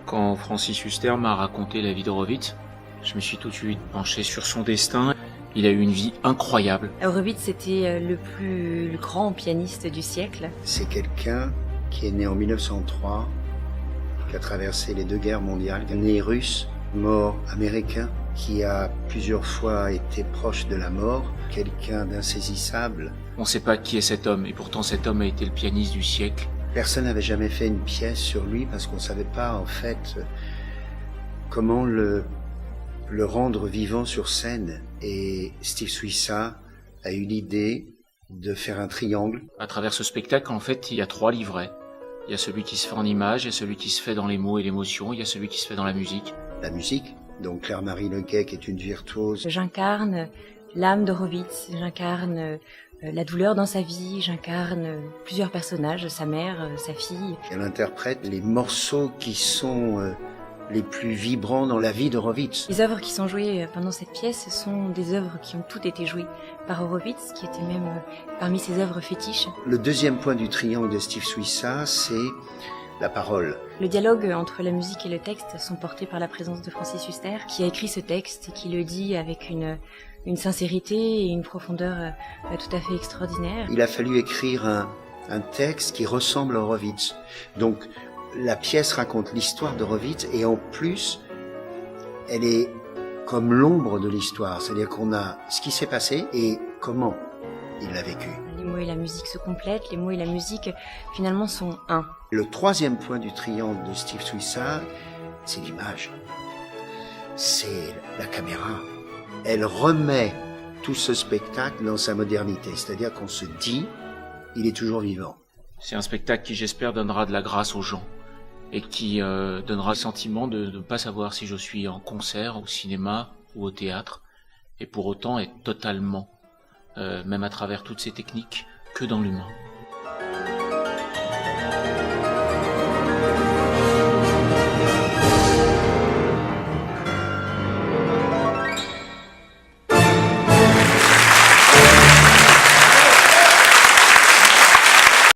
Quand Francis Huster m'a raconté la vie d'Horowitz, je me suis tout de suite penché sur son destin. Il a eu une vie incroyable. Horowitz, c'était le plus grand pianiste du siècle. C'est quelqu'un qui est né en 1903, qui a traversé les 2 guerres mondiales, né russe, mort américain, qui a plusieurs fois été proche de la mort, quelqu'un d'insaisissable. On ne sait pas qui est cet homme, et pourtant cet homme a été le pianiste du siècle. Personne n'avait jamais fait une pièce sur lui parce qu'on ne savait pas en fait comment le rendre vivant sur scène. Et Steve Suissa a eu l'idée de faire un triangle. À travers ce spectacle, en fait, il y a 3 livrets. Il y a celui qui se fait en images, il y a celui qui se fait dans les mots et l'émotion, il y a celui qui se fait dans la musique. La musique, donc Claire-Marie Leguet qui est une virtuose. J'incarne l'âme d'Horowitz, j'incarne la douleur dans sa vie, j'incarne plusieurs personnages, sa mère, sa fille. Elle interprète les morceaux qui sont les plus vibrants dans la vie d'Horowitz. Les œuvres qui sont jouées pendant cette pièce sont des œuvres qui ont toutes été jouées par Horowitz, qui était même parmi ses œuvres fétiches. Le deuxième point du triangle de Steve Suissa, c'est la parole. Le dialogue entre la musique et le texte sont portés par la présence de Francis Huster, qui a écrit ce texte et qui le dit avec une sincérité et une profondeur tout à fait extraordinaire. Il a fallu écrire un texte qui ressemble à Horowitz. Donc, la pièce raconte l'histoire d'Horowitz et en plus, elle est comme l'ombre de l'histoire. C'est-à-dire qu'on a ce qui s'est passé et comment il l'a vécu. Les mots et la musique se complètent, les mots et la musique finalement sont un. Le troisième point du triangle de Steve Suissa, c'est l'image. C'est la caméra. Elle remet tout ce spectacle dans sa modernité. C'est-à-dire qu'on se dit, il est toujours vivant. C'est un spectacle qui, j'espère, donnera de la grâce aux gens et qui donnera le sentiment de ne pas savoir si je suis en concert, au cinéma ou au théâtre, et pour autant être totalement, même à travers toutes ces techniques, que dans l'humain.